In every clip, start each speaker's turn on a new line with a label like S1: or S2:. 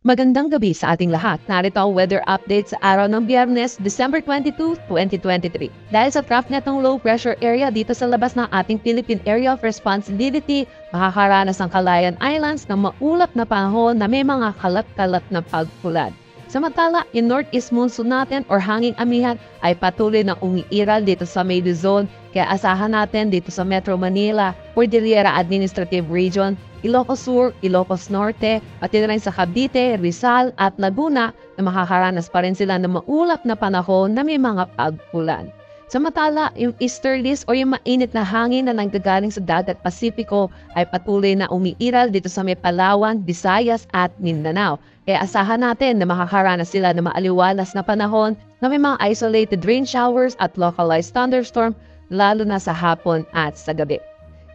S1: Magandang gabi sa ating lahat. Narito ang weather update sa araw ng Biyernes, December 22, 2023. Dahil sa trough netong low pressure area dito sa labas ng ating Philippine Area of Responsibility, makakaranas ang Calayan Islands ng maulap na panahon na may mga kalat-kalat na pagpulad. Samantala, yung northeast monsoon natin or hanging amihan ay patuloy na umiiral dito sa May Luzon, kaya asahan natin dito sa Metro Manila, Cordillera Administrative Region, Ilocos Sur, Ilocos Norte, pati na rin sa Cavite, Rizal at Laguna na makakaranas pa rin sila ng maulap na panahon na may mga pagpulan. Samantala, yung easterlies o yung mainit na hangin na nanggagaling sa dagat Pasipiko ay patuloy na umiiral dito sa may Palawan, Visayas at Mindanao. Kaya asahan natin na makakaranas sila ng maaliwalas na panahon na may mga isolated rain showers at localized thunderstorm lalo na sa hapon at sa gabi.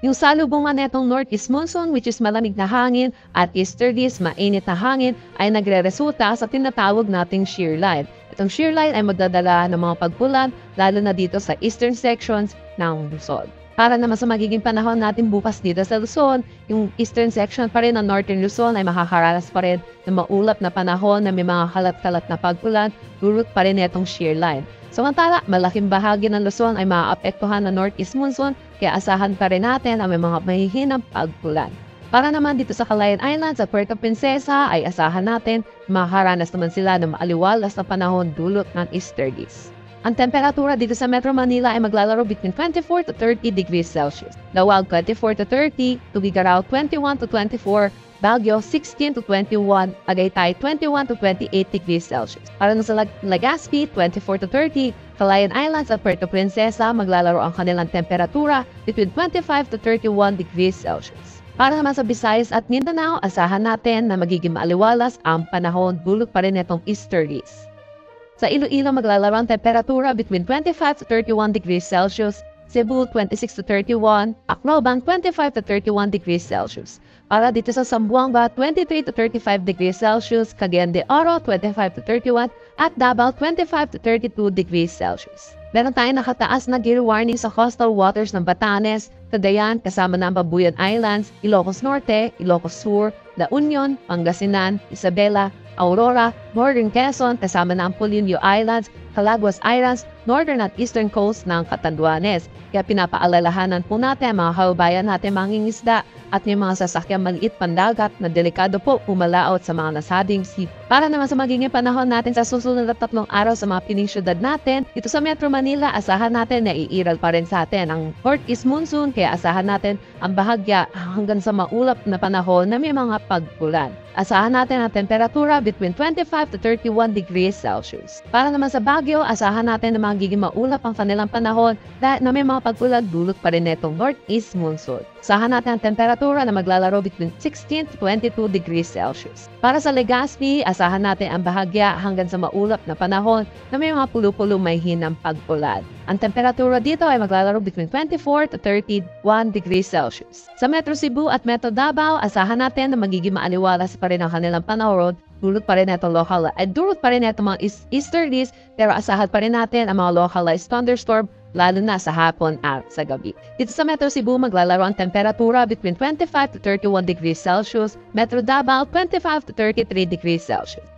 S1: Yung salubungan netong northeast monsoon which is malamig na hangin at easterlies mainit na hangin ay nagre-resulta sa tinatawag nating shear line. Itong shear line ay magdadala ng mga pagpulan lalo na dito sa eastern sections ng Luzon. Para naman sa magiging panahon natin bukas dito sa Luzon, yung eastern section pa rin ng northern Luzon ay makakaranas pa rin ng maulap na panahon na may mga kalat-kalat na pagpulan, dulot pa rin itong shear line. Samantala, malaking bahagi ng Luzon ay maaapektuhan ng northeast monsoon, kaya asahan pa rin natin ang may mga mahihinang pagpulan. Para naman dito sa Calayan Islands at Puerto Princesa ay asahan natin makakaranas naman sila ng maaliwalas na panahon dulot ng easterlies. Ang temperatura dito sa Metro Manila ay maglalaro between 24 to 30 degrees Celsius. Lawag 24 to 30, Tubigaraw 21 to 24, Baguio 16 to 21, Tagaytay 21 to 28 degrees Celsius. Para sa Legazpi 24 to 30, Calayan Islands at Puerto Princesa maglalaro ang kanilang temperatura between 25 to 31 degrees Celsius. Para naman sa Visayas at Mindanao, asahan natin na magiging maaliwalas ang panahon dulot pa rin itong easterlies. Sa Iloilo maglalaro ang temperatura between 25 to 31 degrees Celsius, Cebu 26 to 31, Acloban 25 to 31 degrees Celsius. Para dito sa Zamboanga 23 to 35 degrees Celsius, Cagayan de Oro 25 to 31 at Davao 25 to 32 degrees Celsius. Meron tayong nakataas na gale warning sa coastal waters ng Batanes, Cagayan kasama ng Babuyan Islands, Ilocos Norte, Ilocos Sur, La Union, Pangasinan, Isabela, Aurora, Northern Quezon kasama ng Polillo Islands, Calaguas Islands, northern at eastern coast ng Catanduanes. Kaya pinapaalalahanan po natin ang mga kababayan natin mangingisda at yung mga sasakyang maliit pandagat na delikado po pumalaot sa mga nasabing sea. Para naman sa magiging panahon natin sa susunod na 3 araw sa mga pining syudad natin, dito sa Metro Manila, asahan natin na iiral pa rin sa atin ang northeast monsoon, kaya asahan natin ang bahagya hanggang sa maulap na panahon na may mga pagpulan. Asahan natin ang temperatura between 25 to 31 degrees Celsius. Para naman sa Baguio, asahan natin na magiging maulap ang kanilang panahon dahil na may mga pagpulan dulot pa rin itong northeast monsoon. Asahan natin ang temperatura na maglalaro between 16 to 22 degrees Celsius. Para sa Legazpi, asahan natin ang bahagya hanggang sa maulap na panahon na may mga pulo-pulo may hinang pagpulan. Ang temperatura dito ay maglalaro between 24 to 31 degrees Celsius. Sa Metro Cebu at Metro Davao, asahan natin na magiging maaliwalas pa rin ang kanilang panahon, dulot pa rin ito durot pa rin ito mga easterlies, pero asahan pa rin natin ang mga localized thunderstorm lalo na sa hapon at sa gabi. Dito sa Metro Cebu, maglalaro ang temperatura between 25 to 31 degrees Celsius, Metro Davao 25 to 33 degrees Celsius.